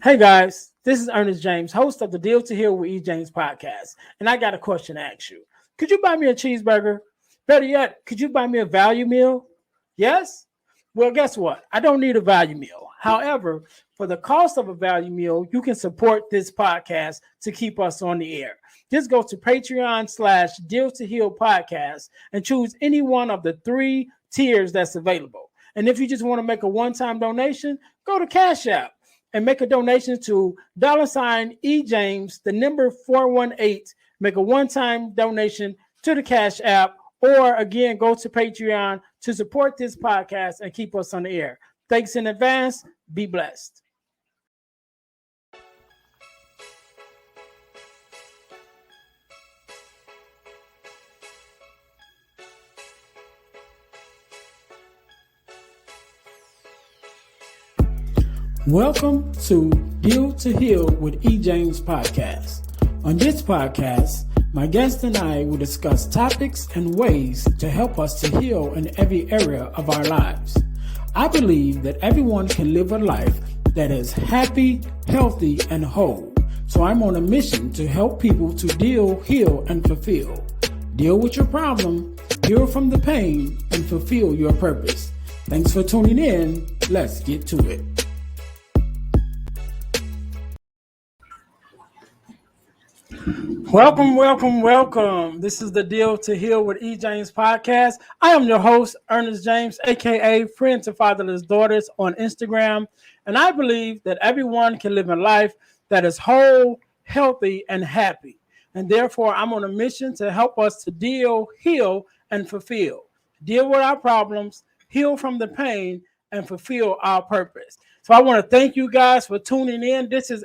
Hey guys, this is Earnest James, host of the Deal to Heal with E. James podcast, and I got a question to ask you. Could you buy me a cheeseburger? Better yet, could you buy me a value meal? Yes? Well, guess what? I don't need a value meal. However, for the cost of a value meal, you can support this podcast to keep us on the air. Just go to Patreon/Deal to Heal podcast and choose any one of the three tiers that's available. And if you just want to make a one-time donation, go to Cash App and make a donation to $E James, the number 418. Make a one-time donation to the Cash App, or again, go to Patreon to support this podcast and keep us on the air. Thanks in advance. Be blessed. Welcome to Deal to Heal with E. James podcast. On this podcast, my guest and I will discuss topics and ways to help us to heal in every area of our lives. I believe that everyone can live a life that is happy, healthy, and whole. So I'm on a mission to help people to deal, heal, and fulfill. Deal with your problem, heal from the pain, and fulfill your purpose. Thanks for tuning in. Let's get to it. Welcome. This is the Deal to Heal with E. James podcast. I am your host, Earnest James, aka Friend to Fatherless Daughters on Instagram. And I believe that everyone can live a life that is whole, healthy, and happy. And therefore, I'm on a mission to help us to deal, heal, and fulfill. Deal with our problems, heal from the pain, and fulfill our purpose. So I want to thank you guys for tuning in. This is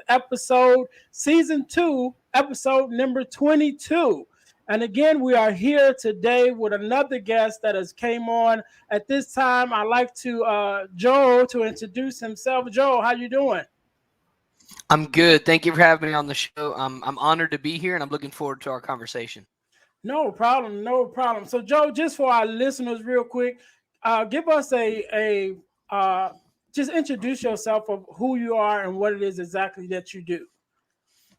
season 2, episode number 22. And again, we are here today with another guest that has came on. At this time, I'd like to Joel to introduce himself. Joel, how you doing? I'm good. Thank you for having me on the show. I'm honored to be here, and I'm looking forward to our conversation. No problem. So, Joe, just for our listeners, real quick, give us just introduce yourself of who you are and what it is exactly that you do.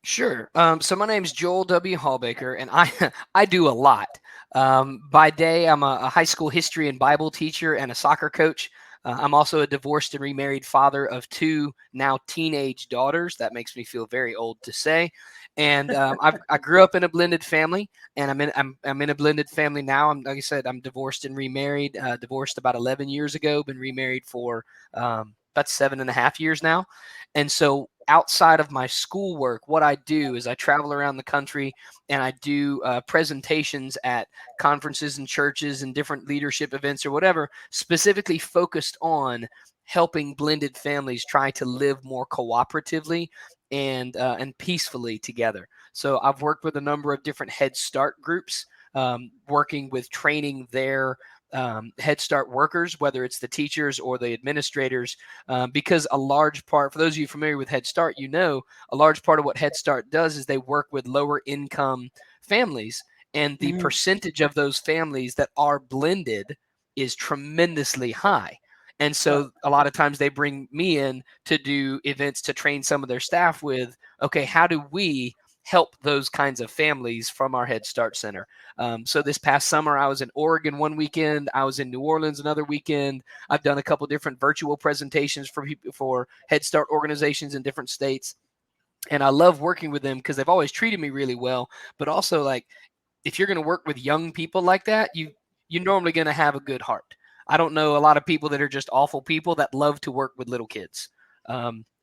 Sure. So my name is Joel W. Hawbaker, and I do a lot. By day, I'm a high school history and Bible teacher and a soccer coach. I'm also a divorced and remarried father of 2 now teenage daughters. That makes me feel very old to say. And I grew up in a blended family, and I'm in a blended family now. Like I said, I'm divorced and remarried. Divorced about 11 years ago. Been remarried for about 7.5 years now. And so outside of my schoolwork, what I do is I travel around the country and I do presentations at conferences and churches and different leadership events or whatever, specifically focused on helping blended families try to live more cooperatively and peacefully together. So I've worked with a number of different Head Start groups, working with training their Head Start workers, whether it's the teachers or the administrators, because a large part, for those of you familiar with Head Start, a large part of what Head Start does is they work with lower income families, and the percentage of those families that are blended is tremendously high. And so a lot of times they bring me in to do events to train some of their staff with, okay, how do we help those kinds of families from our Head Start Center? So this past summer, I was in Oregon one weekend. I was in New Orleans another weekend. I've done a couple different virtual presentations for people, for Head Start organizations in different states. And I love working with them because they've always treated me really well. But also, like, if you're going to work with young people like that, you're normally going to have a good heart. I don't know a lot of people that are just awful people that love to work with little kids.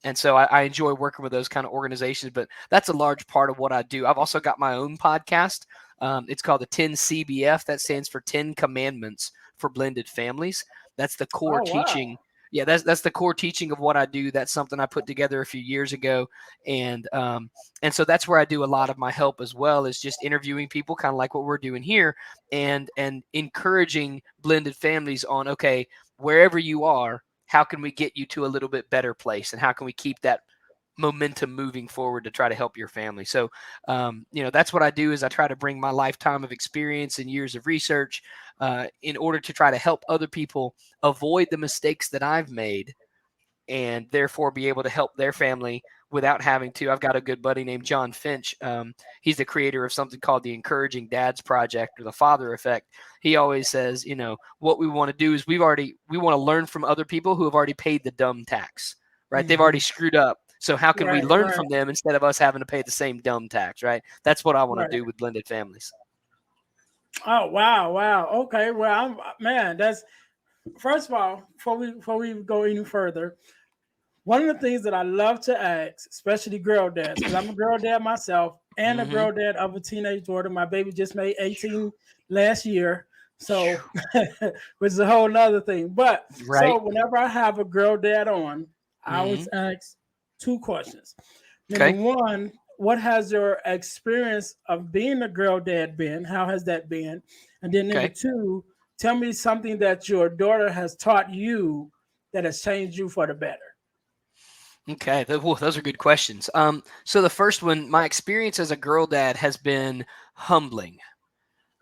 And so I enjoy working with those kind of organizations, but that's a large part of what I do. I've also got my own podcast. It's called the 10CBF. That stands for 10 Commandments for Blended Families. That's the core teaching. Yeah, that's the core teaching of what I do. That's something I put together a few years ago. And so that's where I do a lot of my help as well, is just interviewing people kind of like what we're doing here, and encouraging blended families on, okay, wherever you are, how can we get you to a little bit better place, and how can we keep that momentum moving forward to try to help your family? So, that's what I do, is I try to bring my lifetime of experience and years of research in order to try to help other people avoid the mistakes that I've made and therefore be able to help their family without having to. I've got a good buddy named John Finch. He's the creator of something called the Encouraging Dads Project, or the Father Effect. He always says, what we want to do is we want to learn from other people who have already paid the dumb tax, right? They've already screwed up. So how can we learn from them instead of us having to pay the same dumb tax, right? That's what I want to do with blended families. Oh, wow. Okay. Well, that's, first of all, before we go any further, one of the things that I love to ask, especially girl dads, because I'm a girl dad myself and a girl dad of a teenage daughter. My baby just made 18 last year. So, which is a whole nother thing. But so whenever I have a girl dad on, I always ask two questions. Number one, what has your experience of being a girl dad been? How has that been? And then number two, tell me something that your daughter has taught you that has changed you for the better. Okay, those are good questions. So the first one, my experience as a girl dad has been humbling.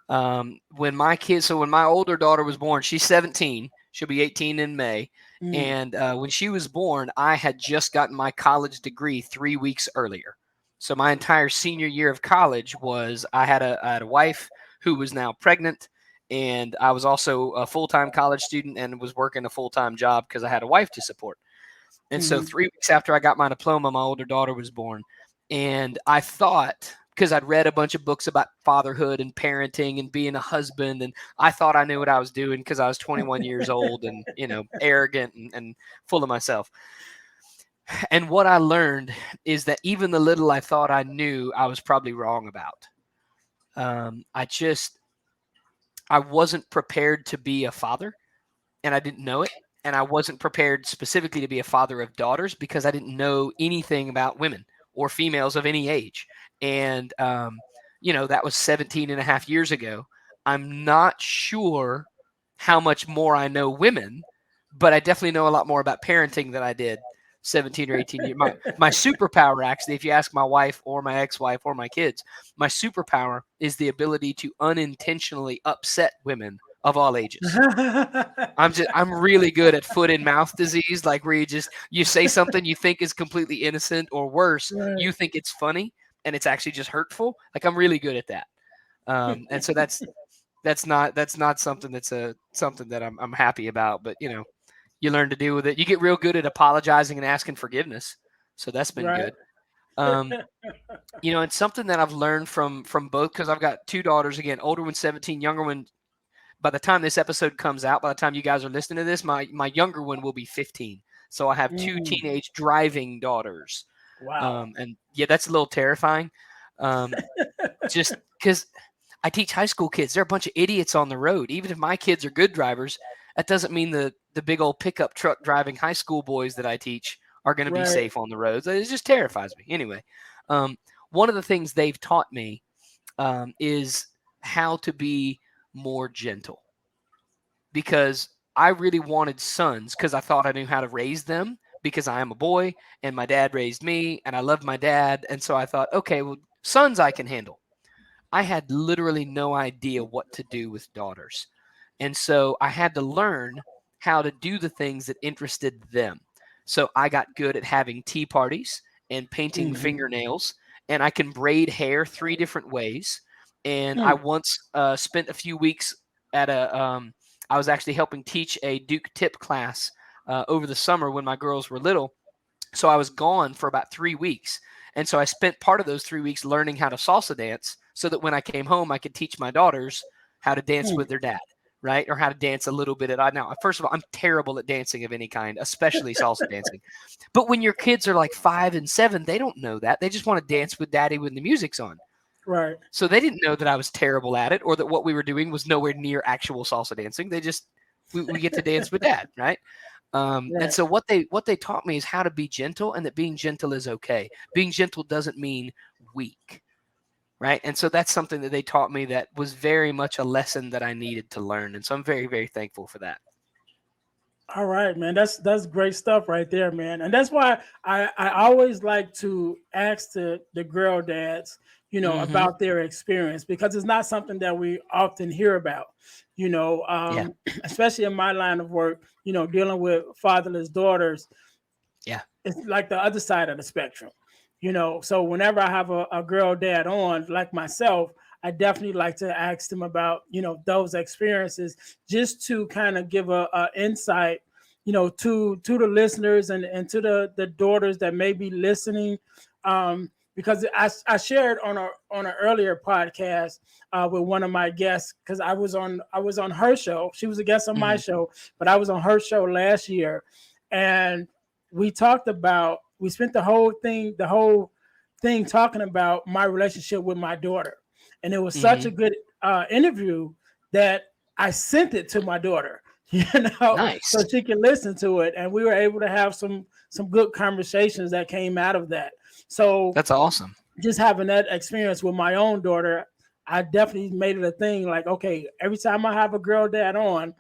When my older daughter was born, she's 17. She'll be 18 in May. And when she was born, I had just gotten my college degree 3 weeks earlier. So my entire senior year of college I had a wife who was now pregnant, and I was also a full-time college student and was working a full-time job because I had a wife to support. And so 3 weeks after I got my diploma, my older daughter was born. And I thought, because I'd read a bunch of books about fatherhood and parenting and being a husband, and I thought I knew what I was doing because I was 21 years old and, arrogant and full of myself. And what I learned is that even the little I thought I knew, I was probably wrong about. I wasn't prepared to be a father, and I didn't know it. And I wasn't prepared specifically to be a father of daughters because I didn't know anything about women or females of any age. And, that was 17 and a half years ago. I'm not sure how much more I know women, but I definitely know a lot more about parenting than I did 17 or 18 years. My superpower, actually, if you ask my wife or my ex-wife or my kids, my superpower is the ability to unintentionally upset women of all ages. I'm really good at foot and mouth disease, like where you say something you think is completely innocent, or worse, you think it's funny and it's actually just hurtful. Like, I'm really good at that. And so that's not something something that I'm happy about, but you learn to deal with it. You get real good at apologizing and asking forgiveness. So that's been good. It's something that I've learned from both, because I've got two daughters, again, older one 17, younger one. By the time this episode comes out, by the time you guys are listening to this, my younger one will be 15. So I have two teenage driving daughters. Wow. And yeah, that's a little terrifying. Just because I teach high school kids, they're a bunch of idiots on the road. Even if my kids are good drivers, that doesn't mean the big old pickup truck driving high school boys that I teach are going to be safe on the roads. It just terrifies me. Anyway, one of the things they've taught me is how to be more gentle, because I really wanted sons because I thought I knew how to raise them, because I am a boy and my dad raised me and I loved my dad. And so I thought, okay, well, sons I can handle. I had literally no idea what to do with daughters. And so I had to learn how to do the things that interested them. So I got good at having tea parties and painting fingernails, and I can braid hair 3 different ways. And I once spent a few weeks at I was actually helping teach a Duke tip class over the summer when my girls were little. So I was gone for about 3 weeks. And so I spent part of those 3 weeks learning how to salsa dance, so that when I came home, I could teach my daughters how to dance with their dad, right? Or how to dance a little bit now. First of all, I'm terrible at dancing of any kind, especially salsa dancing. But when your kids are like 5 and 7, they don't know that. They just want to dance with daddy when the music's on. Right. So they didn't know that I was terrible at it, or that what we were doing was nowhere near actual salsa dancing. They just, we get to dance with dad, right? And so what they taught me is how to be gentle, and that being gentle is okay. Being gentle doesn't mean weak, right? And so that's something that they taught me that was very much a lesson that I needed to learn. And so I'm very, very thankful for that. All right, man. That's great stuff right there, man. And that's why I always like to ask the girl dads, about their experience, because it's not something that we often hear about, especially in my line of work, dealing with fatherless daughters. Yeah. It's like the other side of the spectrum, So whenever I have a girl dad on, like myself, I definitely like to ask them about, those experiences, just to kind of give a insight, to the listeners, and to the daughters that may be listening. Because I shared on an earlier podcast with one of my guests, because I was on her show. She was a guest on my Mhm. show, but I was on her show last year, and we spent the whole thing talking about my relationship with my daughter, and it was such a Mhm. good interview that I sent it to my daughter, Nice. so she can listen to it, and we were able to have some good conversations that came out of that. So That's awesome. just having that experience with my own daughter, I definitely made it a thing. Like, okay, every time I have a girl dad on,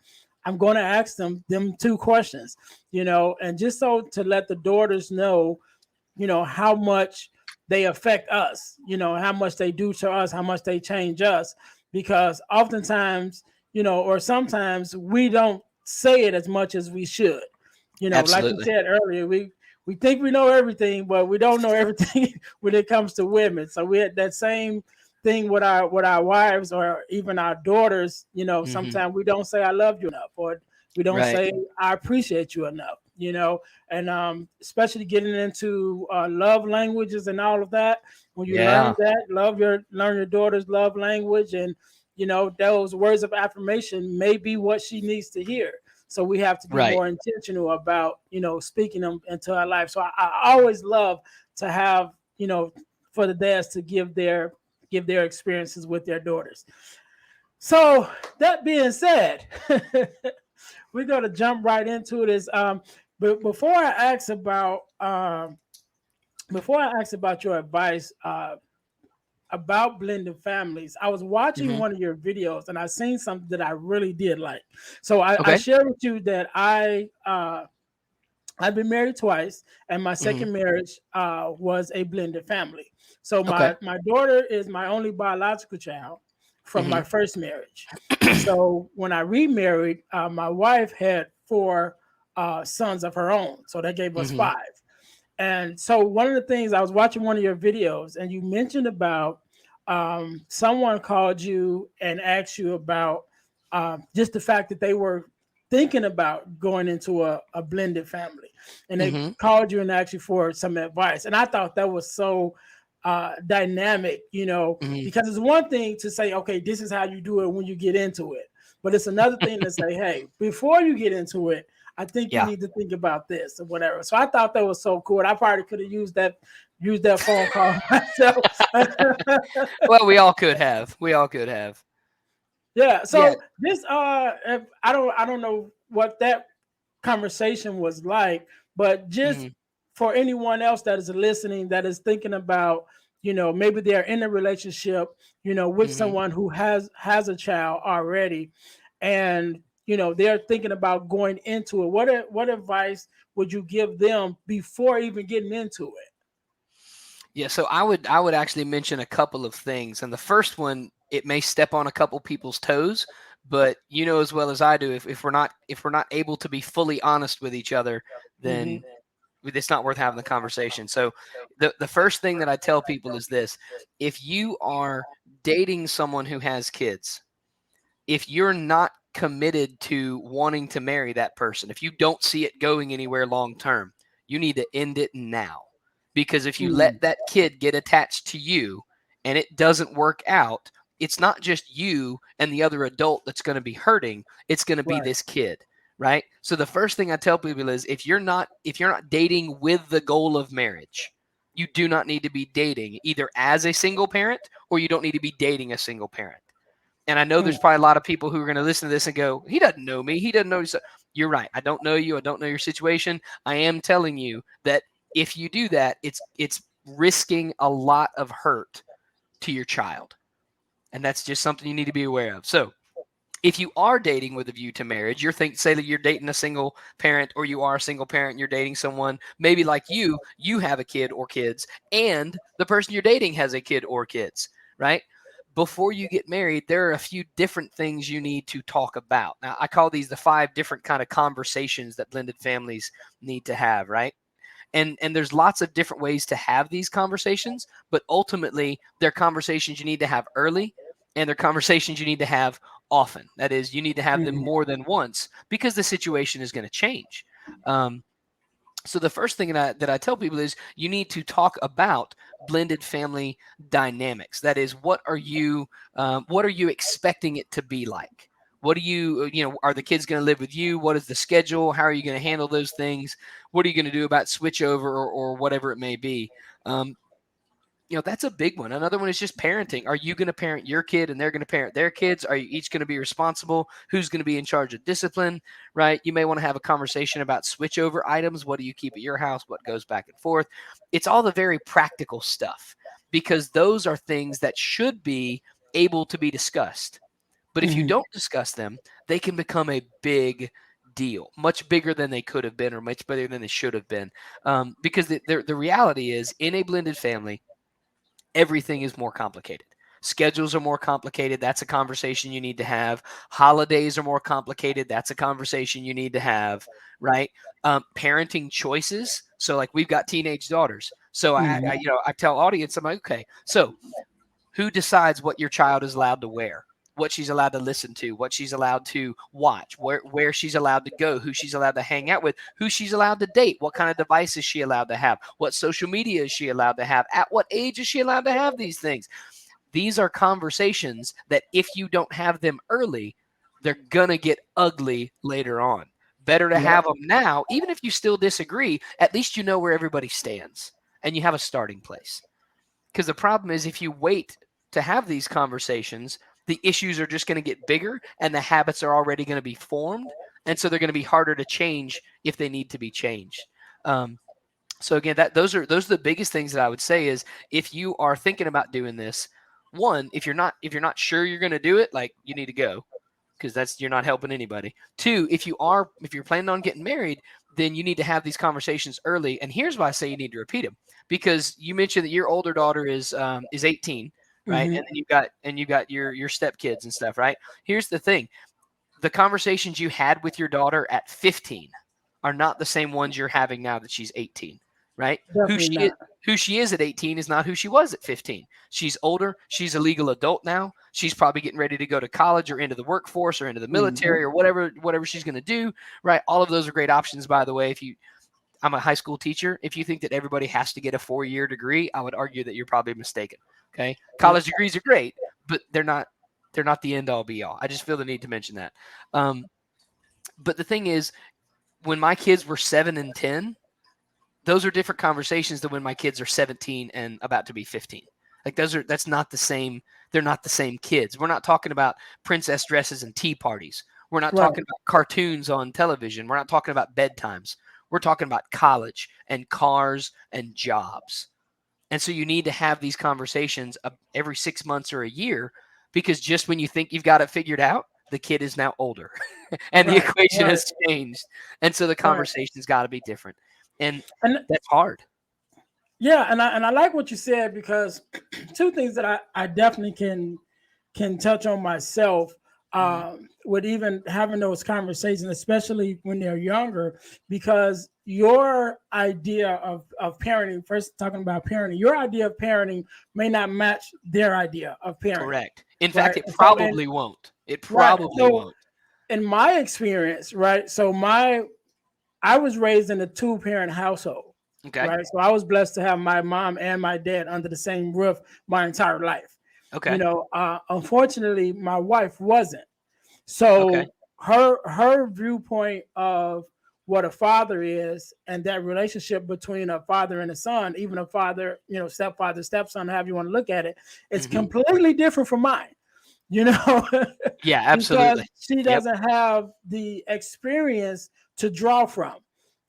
I'm going to ask them two questions, and just so to let the daughters know, how much they affect us, how much they do to us, how much they change us, because oftentimes, or sometimes we don't say it as much as we should. Like you Absolutely. said earlier, we think we know everything, but we don't know everything when it comes to women. So we had that same thing with our wives, or even our daughters. Mhm. Sometimes we don't say I love you enough, or we don't Right. say I appreciate you enough. And especially getting into love languages and all of that. When you learn Yeah. that, learn your daughter's love language, and those words of affirmation may be what she needs to hear. So we have to be Right. more intentional about speaking them into our life. So I always love to have for the dads to give their experiences with their daughters. So that being said, we're gonna jump right into this. But before I ask about your advice about blending families, I was watching Mhm. one of your videos and I seen something that I really did like. So I Okay. shared with you that I've been married twice, and my Mhm. second marriage was a blended family. So Okay. my daughter is my only biological child from my Mhm. first marriage. So when I remarried, my wife had four sons of her own, so that gave us Mhm. five. And so one of the things, I was watching one of your videos, and you mentioned about someone called you and asked you about just the fact that they were thinking about going into a blended family, and they Mhm. called you and asked you for some advice. And I thought that was so dynamic, Mhm. because it's one thing to say, okay, this is how you do it when you get into it, but it's another thing to say, hey, before you get into it, I think you Yeah. need to think about this or whatever. So I thought that was so cool. I probably could have used that phone call myself. Well, we all could have. We all could have. Yeah. Yeah. So this I don't know what that conversation was like, but just Mhm. for anyone else that is listening, that is thinking about, maybe they're in a relationship, with Mhm. someone who has a child already, and they're thinking about going into it. What advice would you give them before even getting into it? Yeah, so I would actually mention a couple of things. And the first one, it may step on a couple people's toes, but you know as well as I do, if we're not able to be fully honest with each other, Hmm. then it's not worth having the conversation. So the first thing that I tell people is this: if you are dating someone who has kids, if you're not committed to wanting to marry that person, if you don't see it going anywhere long term, you need to end it now. Because if you let that kid get attached to you and it doesn't work out, it's not just you and the other adult that's going to be hurting, it's going to be Right. this kid, right? So the first thing I tell people is if you're not dating with the goal of marriage, you do not need to be dating either as a single parent, or you don't need to be dating a single parent. And I know Mm. there's probably a lot of people who are going to listen to this and go, he doesn't know me. He doesn't know. You're right. I don't know you. I don't know your situation. I am telling you that if you do that, it's risking a lot of hurt to your child. And that's just something you need to be aware of. So if you are dating with a view to marriage, say that you're dating a single parent, or you are a single parent and you're dating someone, maybe like you have a kid or kids, and the person you're dating has a kid or kids, right? Before you get married, there are a few different things you need to talk about. Now, I call these the 5 different kind of conversations that blended families need to have, right? And there's lots of different ways to have these conversations, but ultimately they're conversations you need to have early, and they're conversations you need to have often. That is, you need to have them Mhm. more than once because the situation is going to change. So the first thing that I tell people is you need to talk about blended family dynamics. That is, what are you expecting it to be like? What do are the kids going to live with you? What is the schedule? How are you going to handle those things? What are you going to do about switch over, or whatever it may be? Um, that's a big one. Another one is just parenting. Are you going to parent your kid and they're going to parent their kids? Are you each going to be responsible? Who's going to be in charge of discipline, right? You may want to have a conversation about switchover items. What do you keep at your house? What goes back and forth? It's all the very practical stuff, because those are things that should be able to be discussed. But if you Mhm. don't discuss them, they can become a big deal, much bigger than they could have been, or much bigger than they should have been. Because the reality is, in a blended family, everything is more complicated. Schedules are more complicated. That's a conversation you need to have. Holidays are more complicated. That's a conversation you need to have, right? Parenting choices. So, like, we've got teenage daughters. So Mhm. I tell audience, I'm like, okay, so who decides what your child is allowed to wear, what she's allowed to listen to, what she's allowed to watch, where she's allowed to go, who she's allowed to hang out with, who she's allowed to date, what kind of device is she allowed to have, what social media is she allowed to have, at what age is she allowed to have these things? These are conversations that if you don't have them early, they're going to get ugly later on. Better to Yep. have them now, even if you still disagree, at least you know where everybody stands and you have a starting place. Because the problem is, if you wait to have these conversations, the issues are just going to get bigger and the habits are already going to be formed. And so they're going to be harder to change if they need to be changed. Um, so again, those are the biggest things that I would say is, if you are thinking about doing this, one, if you're not sure you're going to do it, like, you need to go, because that's you're not helping anybody. Two, if you're planning on getting married, then you need to have these conversations early. And here's why I say you need to repeat them, because you mentioned that your older daughter is 18, right? Mhm. And then you've got your stepkids and stuff, right? Here's the thing: the conversations you had with your daughter at 15 are not the same ones you're having now that she's 18, right? Who Definitely she is, not. who she is at 18 is not who she was at 15. She's older. She's a legal adult now. She's probably getting ready to go to college or into the workforce or into the Mhm. military or whatever she's going to do, right? All of those are great options, by the way. I'm a high school teacher. If you think that everybody has to get a 4-year degree, I would argue that you're probably mistaken. Okay. Yep. College degrees are great, but they're not the end all be all. I just feel the need to mention that. Um, but the thing is, when my kids were 7 and 10, those are different conversations than when my kids are 17 and about to be 15. Like, that's not the same. They're not the same kids. We're not talking about princess dresses and tea parties. We're not Right. talking about cartoons on television. We're not talking about bedtimes. We're talking about college and cars and jobs. And so you need to have these conversations every 6 months or a year, because just when you think you've got it figured out, the kid is now older and the Right. equation Right. has changed. And so the Right. conversation's got to be different. And And that's hard. yeah, and I like what you said, because two things that I definitely can touch on myself, Mhm. with even having those conversations, especially when they're younger, because your idea of parenting, first talking about parenting, your idea of parenting may not match their idea of parenting, Correct. In fact, right? it So and probably won't. It right, probably so won't. in my experience, right, so my I was raised in a two-parent household, Okay. right? So I was blessed to have my mom and my dad under the same roof my entire life. Okay. Unfortunately, my wife wasn't. Okay. So her viewpoint of what a father is, and that relationship between a father and a son, even a father, stepfather, stepson, however you want to look at it, it's Hmm. completely different from mine. You know, Yeah, because absolutely. she Yep. doesn't have the experience to draw from.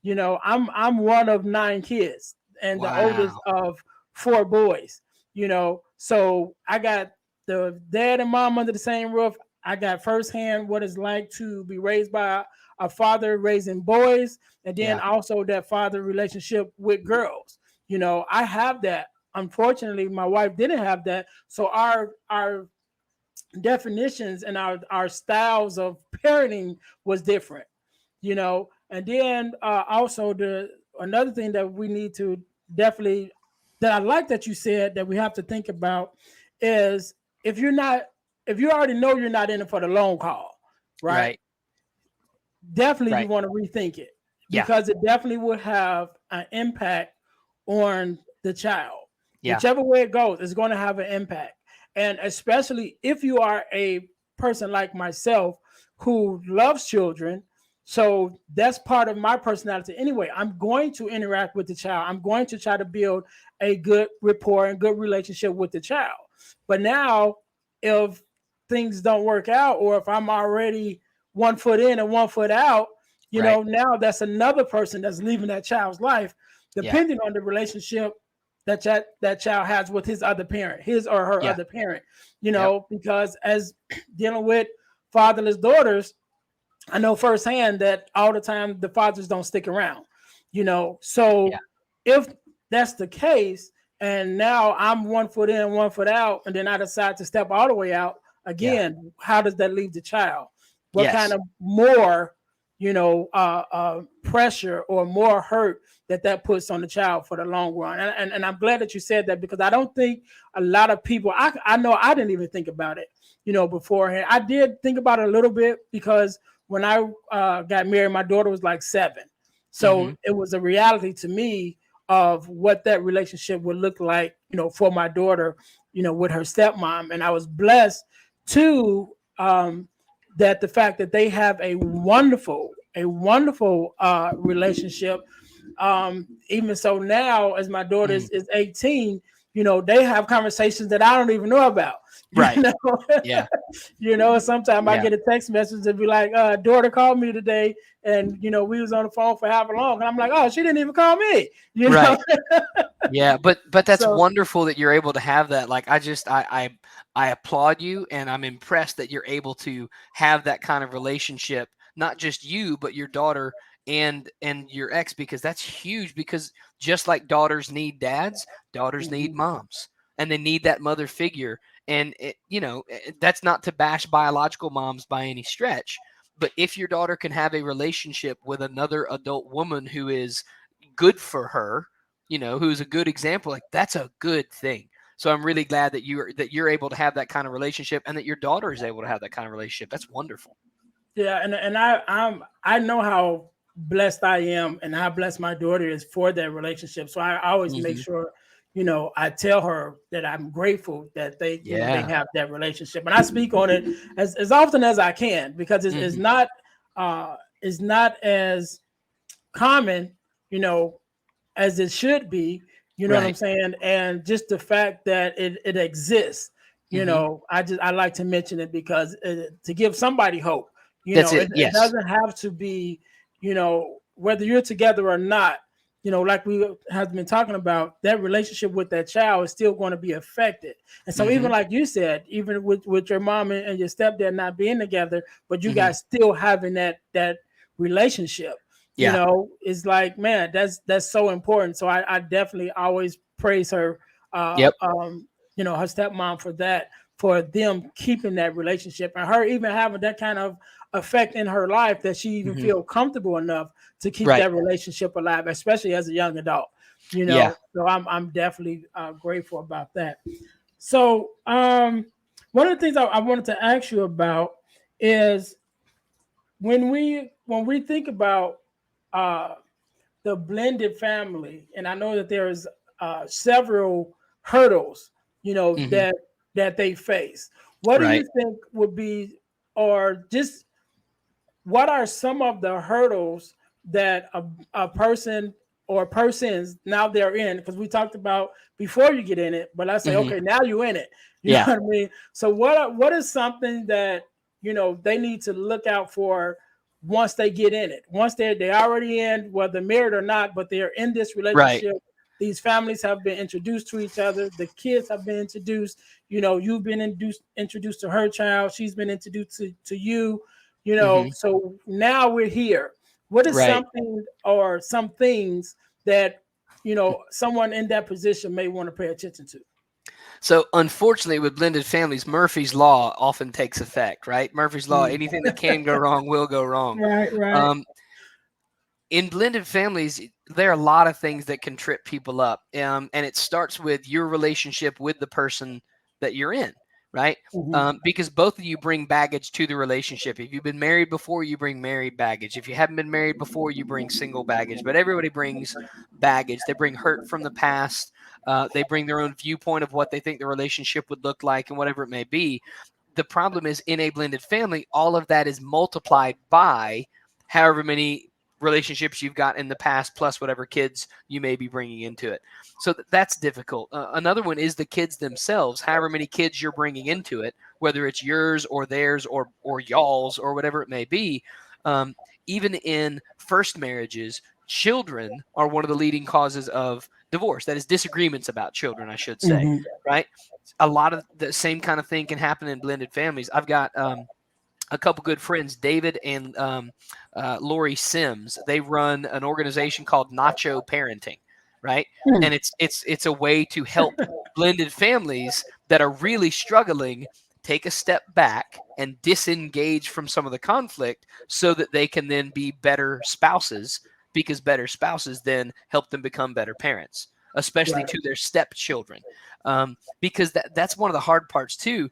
I'm one of nine kids and the oldest Wow. of four boys. So I got the dad and mom under the same roof. I got firsthand what it's like to be raised by a father raising boys, and then Yeah. also that father relationship with girls. I have that. Unfortunately, my wife didn't have that. So our definitions and our styles of parenting was different. And then also another thing that we need to definitely, that I like that you said that we have to think about is if you already know you're not in it for the long haul, right? Right. Definitely you Right. want to rethink it, Yeah. because it definitely will have an impact on the child. Yeah. Whichever way it goes, it's going to have an impact. And especially if you are a person like myself who loves children, so that's part of my personality anyway. I'm going to interact with the child. I'm going to try to build a good rapport and good relationship with the child. But now, if things don't work out, or if I'm already 1 foot in and 1 foot out, Right. now that's another person that's leaving that child's life, Yeah. depending on the relationship that child has with his other parent, his or her Yeah. other parent, Yep. because as dealing with fatherless daughters, I know firsthand that all the time the fathers don't stick around, Yeah. so if that's the case, and now I'm 1 foot in, 1 foot out, and then I decide to step all the way out Yeah. again, how does that leave the child? What kind Yes. of more, pressure or more hurt that puts on the child for the long run? And I'm glad that you said that, because I don't think a lot of people, I know I didn't even think about it, beforehand. I did think about it a little bit, because when I got married, my daughter was like 7. So it was a reality to me of what that relationship would look like, for my daughter, with her stepmom. And I was blessed to that the fact that they have a wonderful relationship. Even so now, as my daughter is 18, they have conversations that I don't even know about. Right. Yeah. Sometimes I Yeah. get a text message and be like, daughter called me today, and we was on the phone for however long, and I'm like, oh, she didn't even call me. Right. Yeah, but that's So wonderful that you're able to have that. Like, I applaud you, and I'm impressed that you're able to have that kind of relationship, not just you, but your daughter and your ex, because that's huge. Because just like daughters need dads, daughters need moms, and they need that mother figure. And that's not to bash biological moms by any stretch, but if your daughter can have a relationship with another adult woman who is good for her, who's a good example, like, that's a good thing. So I'm really glad that you're able to have that kind of relationship, and that your daughter is able to have that kind of relationship. That's wonderful. yeah, and I know how blessed I am and how blessed my daughter is for that relationship. So I always make Hmm. sure, I tell her that I'm grateful that they Yeah. have that relationship, and I speak on it as often as I can, because it's Hmm. not as common, as it should be. You know what I'm Right. saying? And just the fact that it exists, Hmm. I like to mention it, because to give somebody hope. That's it. It Yes. doesn't have to be, whether you're together or not. Like we have been talking about, that relationship with that child is still going to be affected. And so, Hmm. even like you said, even with your mom and your stepdad not being together, but you Hmm. guys still having that relationship, Yeah. it's like, man, that's so important. So I definitely always praise her, Yep. her stepmom for that, for them keeping that relationship, and her even having that kind of effect in her life, that she even Hmm. feel comfortable enough to keep Right. that relationship alive, especially as a young adult. Yeah. So I'm definitely grateful about that. So one of the things I wanted to ask you about is, when we think about uh, the blended family, and I know that there's several hurdles, Hmm. that they face. What do you Right. think would be, or just what are some of the hurdles that a person or persons, now they're in? Because we talked about before you get in it, but I say, Hmm. okay, now you're in it. You know Yeah. what I mean? So what is something that they need to look out for once they get in it? Once they already in, whether married or not, but they're in this Right. relationship. These families have been introduced to each other. The kids have been introduced. You've been introduced to her child. She's been introduced to you. Hmm. So now we're here. What is Right. something or some things that someone in that position may want to pay attention to? So unfortunately, with blended families, Murphy's law often takes effect, right? Murphy's law, Mm. anything that can go wrong will go wrong. Right, right. Um, in blended families, there are a lot of things that can trip people up. And it starts with your relationship with the person that you're in, right? Mm-hmm. Because both of you bring baggage to the relationship. If you've been married before, you bring married baggage. If you haven't been married before, you bring single baggage. But everybody brings baggage. They bring hurt from the past. They bring their own viewpoint of what they think the relationship would look like and whatever it may be. The problem is in a blended family, all of that is multiplied by however many relationships you've got in the past, plus whatever kids you may be bringing into it. So that's difficult. Another one is the kids themselves, however many kids you're bringing into it, whether it's yours or theirs or y'all's or whatever it may be. Um, Even in first marriages, children are one of the leading causes of divorce. That is disagreements about children, I should say, Mm-hmm. right? A lot of the same kind of thing can happen in blended families. I've got a couple good friends, David and Lori Sims. They run an organization called Nacho Parenting, right? And it's a way to help blended families that are really struggling take a step back and disengage from some of the conflict so that they can then be better spouses, because better spouses then help them become better parents, especially Right. to their stepchildren. Because that's one of the hard parts too,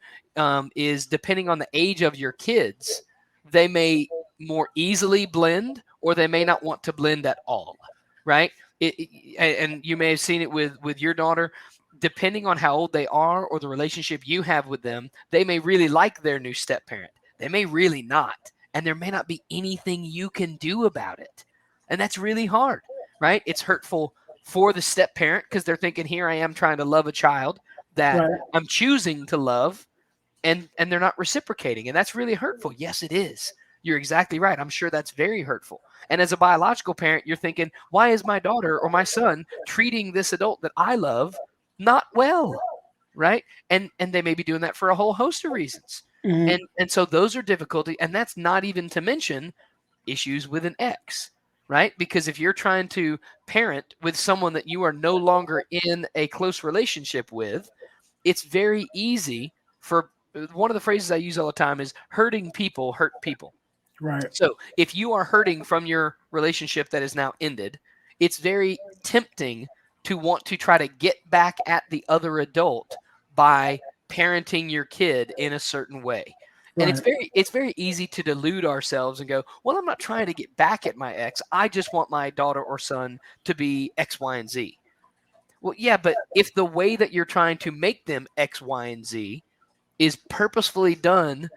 is depending on the age of your kids, they may more easily blend or they may not want to blend at all, right? And you may have seen it with your daughter. Depending on how old they are or the relationship you have with them, they may really like their new step parent. They may really not. And there may not be anything you can do about it. And that's really hard, right? It's hurtful for the step parent because they're thinking, here I am trying to love a child that Right. I'm choosing to love, and they're not reciprocating, and that's really hurtful. Yes, it is. You're exactly right. I'm sure that's very hurtful. And as a biological parent, you're thinking, why is my daughter or my son treating this adult that I love not well, right? And they may be doing that for a whole host of reasons. Mm-hmm. And so those are difficulty, and that's not even to mention issues with an ex, right? Because if you're trying to parent with someone that you are no longer in a close relationship with, it's very easy for one of the phrases I use all the time is hurting people hurt people. Right. So if you are hurting from your relationship that is now ended, it's very tempting to want to try to get back at the other adult by parenting your kid in a certain way. And Right. it's very easy to delude ourselves and go, well, I'm not trying to get back at my ex. I just want my daughter or son to be X, Y, and Z. Well, yeah, but if the way that you're trying to make them X, Y, and Z is purposefully done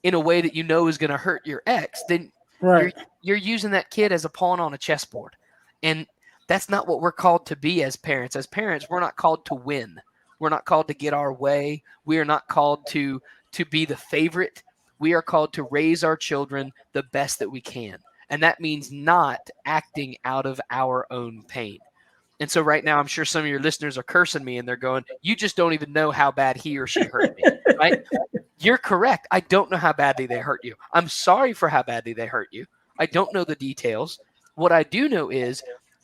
in a way that you know is going to hurt your ex, then you're Right. you're using that kid as a pawn on a chessboard. And that's not what we're called to be as parents. As parents, we're not called to win. We're not called to get our way. We are not called to be the favorite. We are called to raise our children the best that we can. And that means not acting out of our own pain. And so right now, I'm sure some of your listeners are cursing me and they're going, you just don't even know how bad he or she hurt me, right? You're correct. I don't know how badly they hurt you. I'm sorry for how badly they hurt you. I don't know the details. What I do know is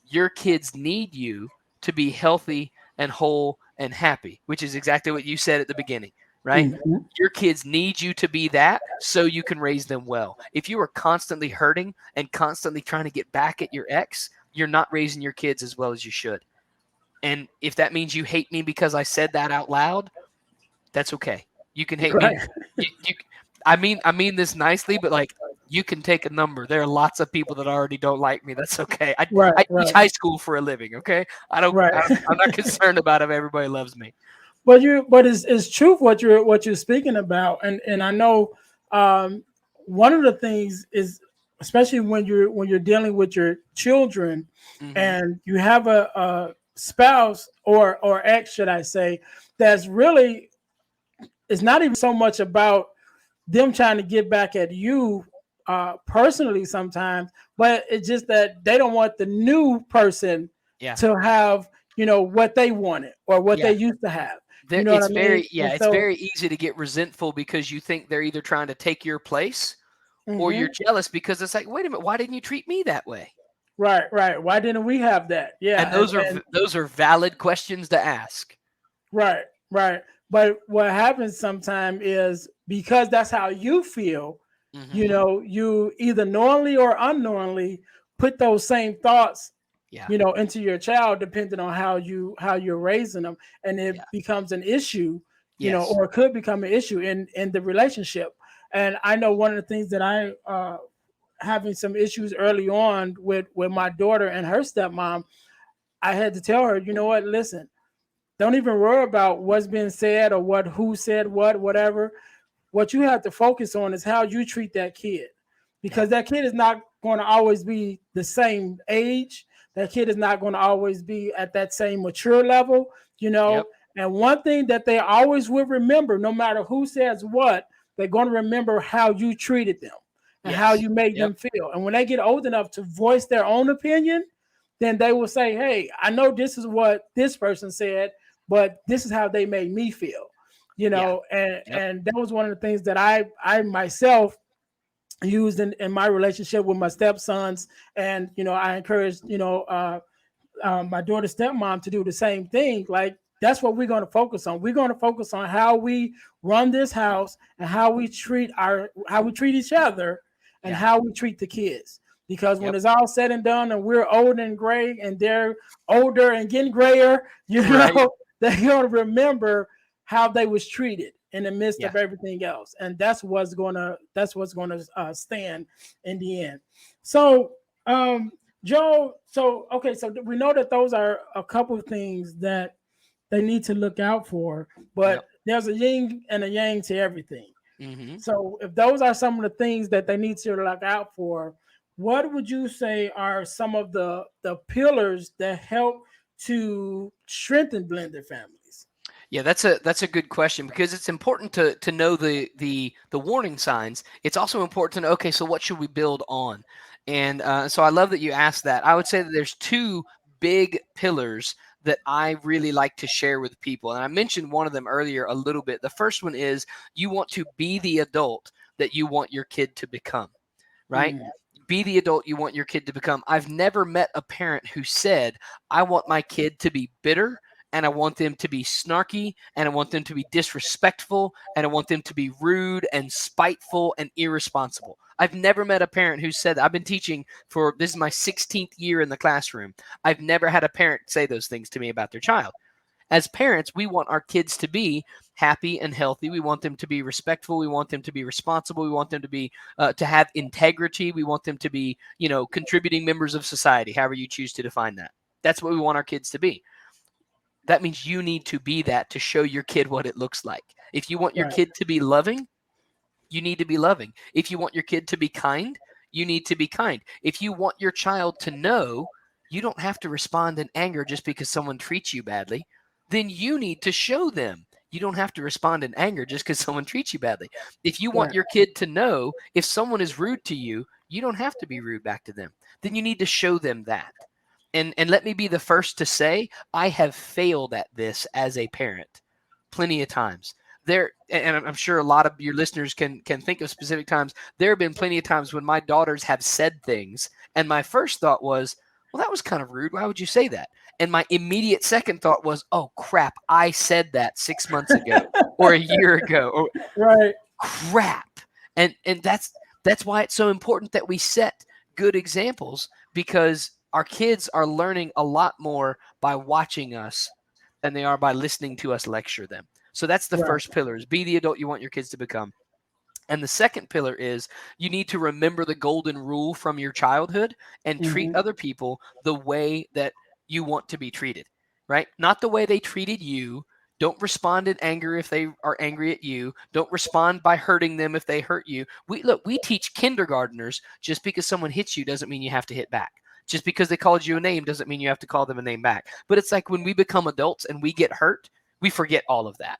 your kids need you to be healthy and whole and happy, which is exactly what you said at the beginning, right? Mm-hmm. Your kids need you to be that so you can raise them well. If you are constantly hurting and constantly trying to get back at your ex, you're not raising your kids as well as you should. And if that means you hate me because I said that out loud, that's okay. You can hate me. Right. I mean this nicely, but like you can take a number. There are lots of people that already don't like me. That's okay. Right. I teach Right. high school for a living. Okay, Right. I'm not concerned about if everybody loves me. But it's truth what you're speaking about, and I know um, one of the things is, especially when you're dealing with your children Hmm. and you have a spouse or ex, should I say, that's really, it's not even so much about them trying to get back at you personally sometimes, but it's just that they don't want the new person Yeah, to have, what they wanted or what they yeah. used to have. You There, know what I it's mean? very yeah. And It's so, very easy to get resentful because you think they're either trying to take your place or you're mhm, jealous because it's like, wait a minute, why didn't you treat me that way? right, right. Why didn't we have that? And Yeah, those are valid questions to ask. right, right. But what happens sometimes is because that's how you feel, Hmm. you either knowingly or unknowingly put those same thoughts, Yeah. into your child, depending on how you're raising them, and it Yeah. becomes an issue, Yes. or it could become an issue in the relationship. And I know one of the things that I having some issues early on with my daughter and her stepmom. I had to tell her, you know what, listen, don't even worry about what's being said or who said what, whatever. What you have to focus on is how you treat that kid, Yeah. because that kid is not going to always be the same age. That kid is not going to always be at that same mature level, you know. Yep. And one thing that they always will remember, no matter who says what, they're going to remember how you treated them and how Yes. you made Yep. them feel. And when they get old enough to voice their own opinion, then they will say, hey, I know this is what this person said, but this is how they made me feel, Yeah. and Yep. and that was one of the things that I myself used in my relationship with my stepsons. And I encouraged my daughter's stepmom to do the same thing. Like, that's what we're going to focus on. We're going to focus on how we run this house and how we treat each other and Yeah. how we treat the kids. Because when Yep. it's all said and done and we're old and gray and they're older and getting grayer, Right. they're going to remember how they was treated in the midst Yeah. of everything else. And that's what's going to stand in the end. So, Joe, so okay, so we know that those are a couple of things that they need to look out for, Yep. but there's a yin and a yang to everything. Mm-hmm. So if those are some of the things that they need to look out for, what would you say are some of the pillars that help to strengthen blended families? Yeah, that's a good question, because it's important to know the warning signs. It's also important to know, okay, so what should we build on? And so I love that you asked that. I would say that there's two big pillars that I really like to share with people, and I mentioned one of them earlier a little bit. The first one is, you want to be the adult that you want your kid to become, right? Mm, Be the adult you want your kid to become. I've never met a parent who said, I want my kid to be bitter, and I want them to be snarky, and I want them to be disrespectful, and I want them to be rude and spiteful and irresponsible. I've never met a parent who said that. I've been teaching for, this is my 16th year in the classroom. I've never had a parent say those things to me about their child. As parents, we want our kids to be happy and healthy. We want them to be respectful. We want them to be responsible. We want them to be to have integrity. We want them to be, contributing members of society, however you choose to define that. That's what we want our kids to be. That means you need to be that to show your kid what it looks like. If you want your right, kid to be loving, you need to be loving. If you want your kid to be kind, you need to be kind. If you want your child to know you don't have to respond in anger just because someone treats you badly, then you need to show them you don't have to respond in anger just because someone treats you badly. If you want right, your kid to know if someone is rude to you, you don't have to be rude back to them, then you need to show them that. And let me be the first to say, I have failed at this as a parent plenty of times. There, and I'm sure a lot of your listeners can think of specific times. There have been plenty of times when my daughters have said things, and my first thought was, well, that was kind of rude. Why would you say that? And my immediate second thought was, oh crap, I said that 6 months ago or a year ago, or right, crap. And that's why it's so important that we set good examples, because our kids are learning a lot more by watching us than they are by listening to us lecture them. So that's the right. first pillar, is be the adult you want your kids to become. And the second pillar is, you need to remember the golden rule from your childhood and treat Hmm. other people the way that you want to be treated, right? Not the way they treated you. Don't respond in anger if they are angry at you. Don't respond by hurting them if they hurt you. We teach kindergartners, just because someone hits you doesn't mean you have to hit back. Just because they called you a name doesn't mean you have to call them a name back. But it's like when we become adults and we get hurt, we forget all of that.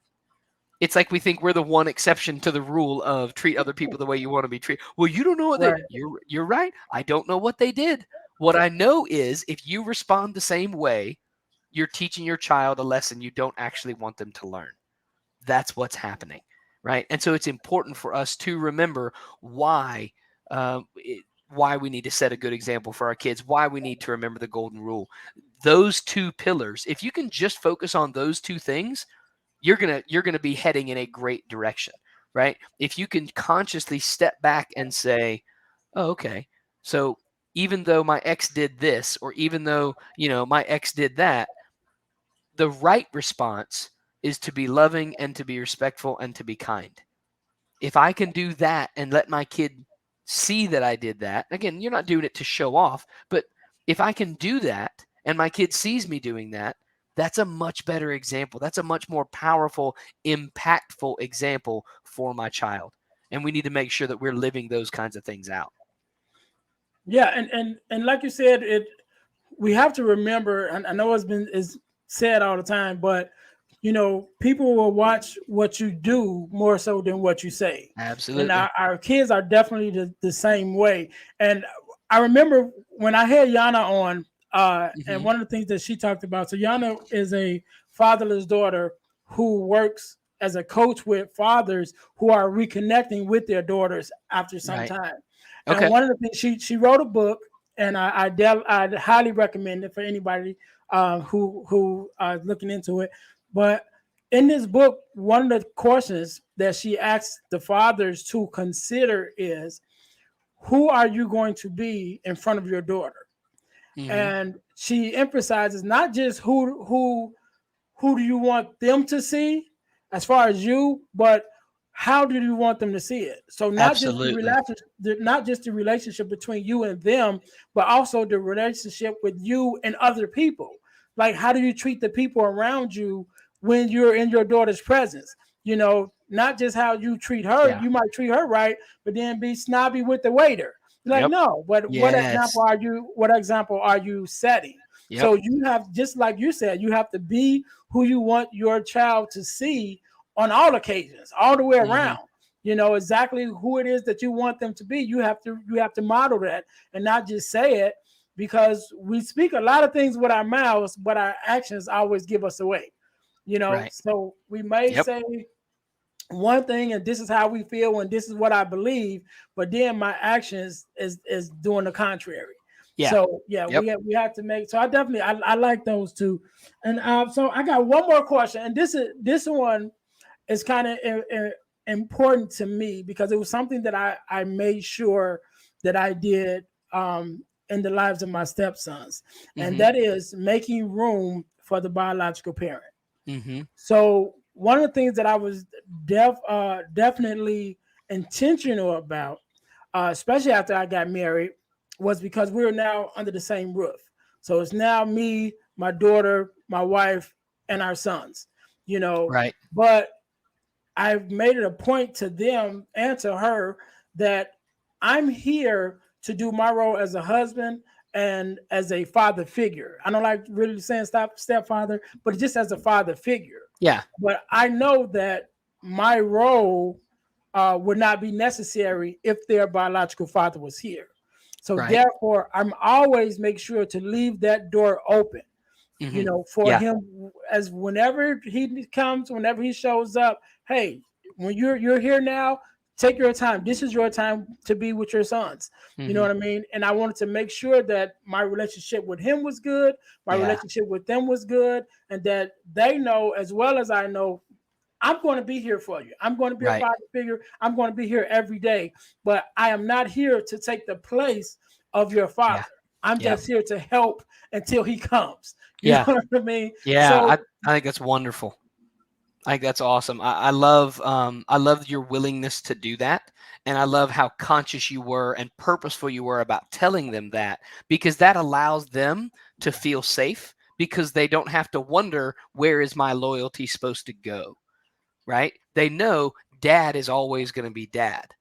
It's like we think we're the one exception to the rule of treat other people the way you want to be treated. Well, you don't know what they. Right, You're right. I don't know what they did. What I know is, if you respond the same way, you're teaching your child a lesson you don't actually want them to learn. That's what's happening, right? And so it's important for us to remember why why we need to set a good example for our kids, why we need to remember the golden rule. Those two pillars, if you can just focus on those two things, you're gonna be heading in a great direction, right? If you can consciously step back and say, oh, okay, so even though my ex did this, or even though, my ex did that, the right response is to be loving and to be respectful and to be kind. If I can do that and let my kid see that I did that, again, you're not doing it to show off, but if I can do that and my kid sees me doing that, that's a much better example. That's a much more powerful, impactful example for my child. And we need to make sure that we're living those kinds of things out. Yeah, and like you said, we have to remember, and I know is said all the time, but people will watch what you do more so than what you say. And Absolutely. our kids are definitely the same way. And I remember when I had Yana on, and one of the things that she talked about. So Yana is a fatherless daughter who works as a coach with fathers who are reconnecting with their daughters after some Right. time. And Okay. one of the things she wrote a book, and I'd highly recommend it for anybody who are looking into it. But in this book, one of the questions that she asks the fathers to consider is, who are you going to be in front of your daughter? Mm-hmm. And she emphasizes not just who do you want them to see as far as you, but how do you want them to see it? So Absolutely. not just the relationship between you and them, but also the relationship with you and other people. Like, how do you treat the people around you when you're in your daughter's presence? Not just how you treat her. Yeah. You might treat her right, but then be snobby with the waiter. Like, Yep. no, but Yes. what example are you setting? Yep. So you have, just like you said, you have to be who you want your child to see on all occasions, all the way Mm-hmm. around. Exactly who it is that you want them to be. You have to model that and not just say it, because we speak a lot of things with our mouths, but our actions always give us away. Right. So we may Yep. say one thing and this is how we feel and this is what I believe, but then my actions is doing the contrary. Yeah. So yeah, Yep. we have to make. So I like those two, and so I got one more question, and this one is kind of important to me because it was something that I made sure that I did in the lives of my stepsons, and Mm-hmm. that is making room for the biological parent. Mm-hmm. So one of the things that I was definitely intentional about, especially after I got married, was because we are now under the same roof. So it's now me, my daughter, my wife, and our sons. Right. But I've made it a point to them and to her that I'm here to do my role as a husband and as a father figure. I don't like really saying stepfather, but just as a father figure. Yeah. But I know that my role would not be necessary if their biological father was here. So Right. therefore, I'm always make sure to leave that door open, Mm-hmm. for Yeah. him, as whenever he comes, whenever he shows up. Hey, when you're here now, take your time. This is your time to be with your sons. You know Mm-hmm. what I mean? And I wanted to make sure that my relationship with him was good, my Yeah. relationship with them was good, and that they know as well as I know I'm going to be here for you. I'm going to be a Right. father figure. I'm going to be here every day, but I am not here to take the place of your Yeah. father. I'm Yeah. just here to help until he comes. You know Yeah. what I mean? Yeah. So I think that's wonderful. I think that's awesome. I love your willingness to do that, and I love how conscious you were and purposeful you were about telling them that, because that allows them to feel safe, because they don't have to wonder, where is my loyalty supposed to go, right? They know dad is always going to be dad,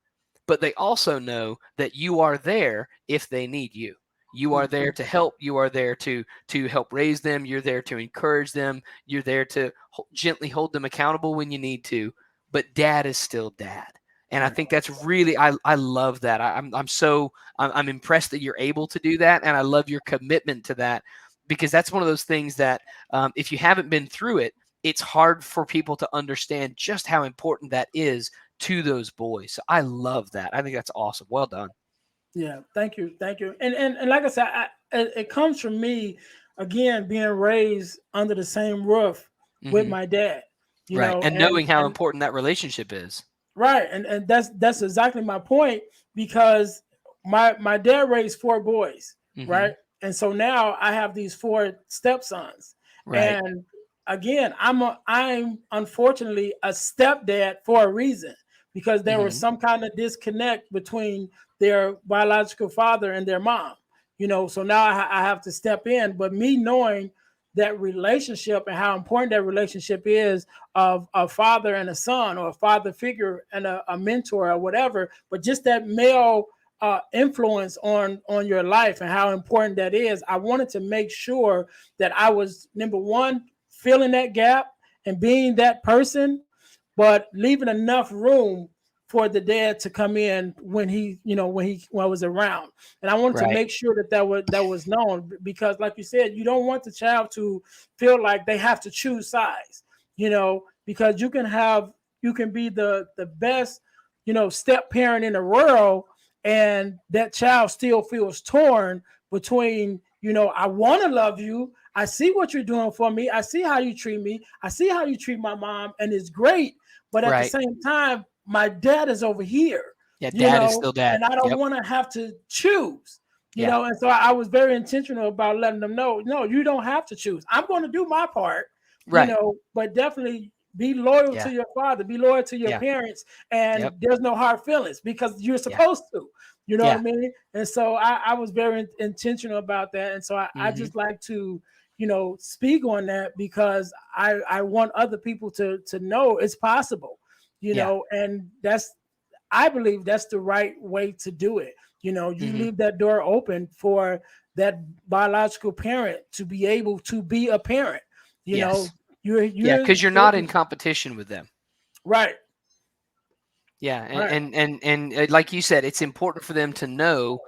but they also know that you are there if they need you. You are there to help. You are there to help raise them. You're there to encourage them. You're there to gently hold them accountable when you need to. But dad is still dad, and I think that's really, I love that. I'm impressed that you're able to do that, and I love your commitment to that, because that's one of those things that if you haven't been through it, it's hard for people to understand just how important that is to those boys. So I love that. I think that's awesome. Well done. yeah, thank you. And like I said, it comes from me again being raised under the same roof with Hmm. my dad. Right. And And knowing how important that relationship is. right, and that's exactly my point, because my dad raised 4 boys, Mm-hmm. right? And so now I have these 4 stepsons. Right. And again, I'm unfortunately a stepdad for a reason, because there was Mm-hmm. some kind of disconnect between their biological father and their mom. So now I have to step in. But me knowing that relationship and how important that relationship is, of a father and a son, or a father figure and a mentor or whatever, but just that male influence on your life and how important that is. I wanted to make sure that I was, number one, filling that gap and being that person, but leaving enough room for the dad to come in when when I was around. And I wanted to Right. make sure that was known, because like you said, you don't want the child to feel like they have to choose sides, because you can be the best, step parent in the world, and that child still feels torn between, I want to love you, I see what you're doing for me, I see how you treat me, I see how you treat my mom, and it's great, but at the Right. same time, my dad is over here, Yeah. Dad is still dad. and I don't Yep. want to have to choose. Yeah. And so I was very intentional about letting them know, no, you don't have to choose. I'm going to do my part, Right. but definitely be loyal Yeah. to your father, be loyal to your Yeah. parents, and Yep. there's no hard feelings because you're Yeah. supposed to. You know what Yeah. I mean? And so I was very intentional about that. And so I Mm-hmm. just like to, speak on that, because I want other people to know it's possible, Yeah. and I believe that's the right way to do it. You Mm-hmm. leave that door open for that biological parent to be able to be a parent. You know, Yes. you're Yeah. you're Because you're not in competition with them. right, Yeah. right, And like you said, it's important for them to know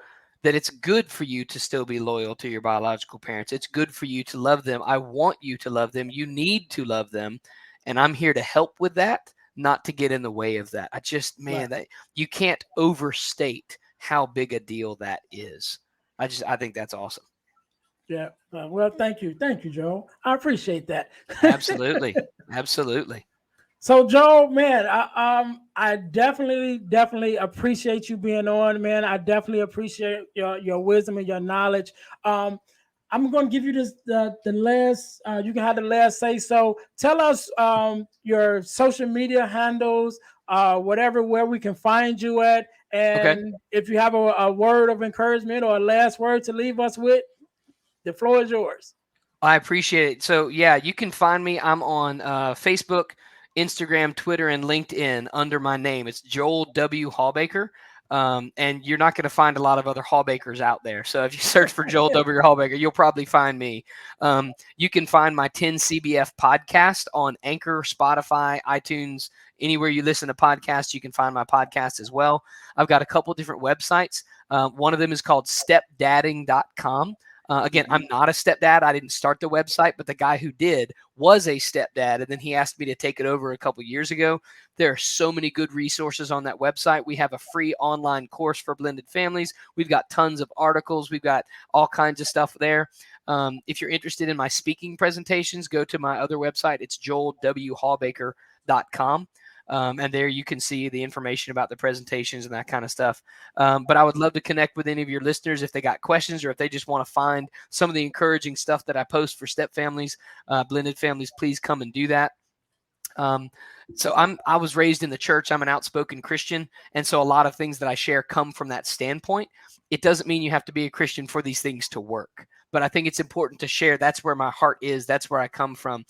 that it's good for you to still be loyal to your biological parents. It's good for you to love them. I want you to love them. You need to love them. And I'm here to help with that, not to get in the way of that. right. Man, that you can't overstate how big a deal that is. I think that's awesome. Yeah. Well, thank you, Joe. I appreciate that. Absolutely. Absolutely. So, Joe, man, I definitely appreciate you being on, man. I definitely appreciate your wisdom and your knowledge. Um, I'm going to give you the last. You can have the last say. So, tell us your social media handles, whatever, where we can find you at, Okay. and if you have a word of encouragement or a last word to leave us with, the floor is yours. I appreciate it. So, yeah, you can find me. I'm on Facebook, Instagram, Twitter, and LinkedIn under my name. It's Joel W. Hawbaker. And you're not going to find a lot of other Hawbakers out there. So if you search for Joel W. Hawbaker, you'll probably find me. You can find my 10 CBF podcast on Anchor, Spotify, iTunes, anywhere you listen to podcasts. You can find my podcast as well. I've got a couple different websites. One of them is called stepdadding.com. Again, I'm not a stepdad. I didn't start the website, but the guy who did was a stepdad, and then he asked me to take it over a couple years ago. There are so many good resources on that website. We have a free online course for blended families. We've got tons of articles. We've got all kinds of stuff there. If you're interested in my speaking presentations, go to my other website. It's joelwhawbaker.com. And there you can see the information about the presentations and that kind of stuff. But I would love to connect with any of your listeners if they got questions or if they just want to find some of the encouraging stuff that I post for step families, blended families. Please come and do that. So I was raised in the church. I'm an outspoken Christian, and so a lot of things that I share come from that standpoint. It doesn't mean you have to be a Christian for these things to work, but I think it's important to share. That's where my heart is. That's where I come from.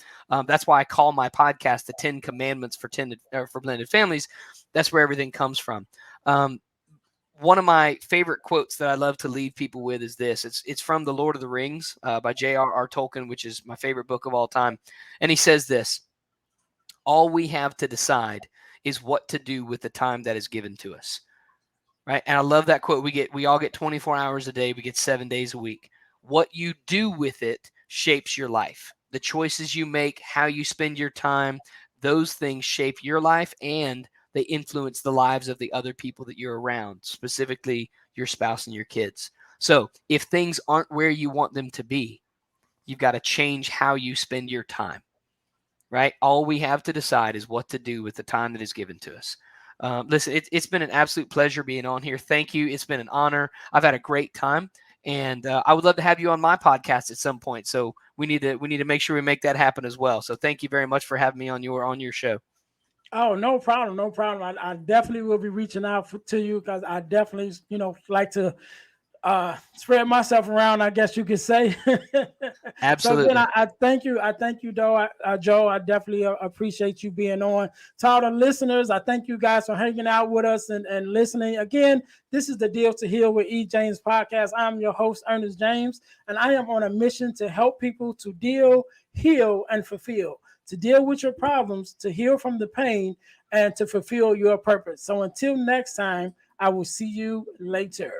That's why I call my podcast the 10 Commandments for blended families. That's where everything comes from. One of my favorite quotes that I love to leave people with is this. It's from The Lord of the Rings by J.R.R. Tolkien, which is my favorite book of all time, and he says this. All we have to decide is what to do with the time that is given to us. Right. And I love that quote. We all get 24 hours a day. We get 7 days a week. What you do with it shapes your life. The choices you make, how you spend your time, those things shape your life and they influence the lives of the other people that you're around, specifically your spouse and your kids. So if things aren't where you want them to be, you've got to change how you spend your time. Right? All we have to decide is what to do with the time that is given to us. Listen, it's been an absolute pleasure being on here. Thank you. It's been an honor. I've had a great time, and I would love to have you on my podcast at some point. So we need to make sure we make that happen as well. So thank you very much for having me on your show. Oh, no problem. No problem. I definitely will be reaching out to you because I definitely, like to spread myself around, I guess you could say. Absolutely. So again, I thank you. I thank you, Joe. I definitely appreciate you being on. To all the listeners, I thank you guys for hanging out with us and listening. Again, this is the Deal to Heal with E. James podcast. I'm your host, Earnest James, and I am on a mission to help people to deal, heal, and fulfill. To deal with your problems, to heal from the pain, and to fulfill your purpose. So until next time, I will see you later.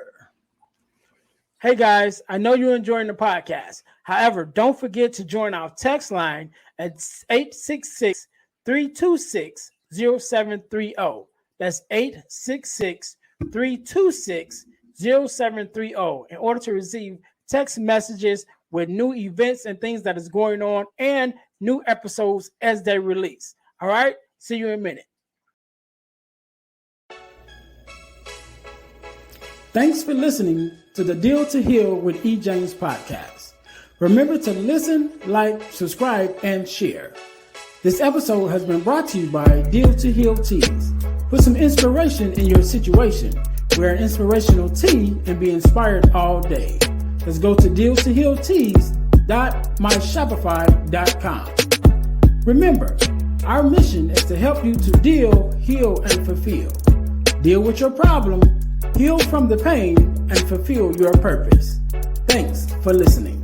Hey guys, I know you're enjoying the podcast. However, don't forget to join our text line at 866-326-0730. That's 866-326-0730 in order to receive text messages with new events and things that is going on and new episodes as they release. All right, see you in a minute. Thanks for listening to the Deal to Heal with E. James podcast. Remember to listen, like, subscribe, and share. This episode has been brought to you by Deal to Heal Teas. Put some inspiration in your situation. Wear an inspirational tea and be inspired all day. Let's go to dealtohealteas.myshopify.com. Remember, our mission is to help you to deal, heal, and fulfill. Deal with your problem, heal from the pain, and fulfill your purpose. Thanks for listening.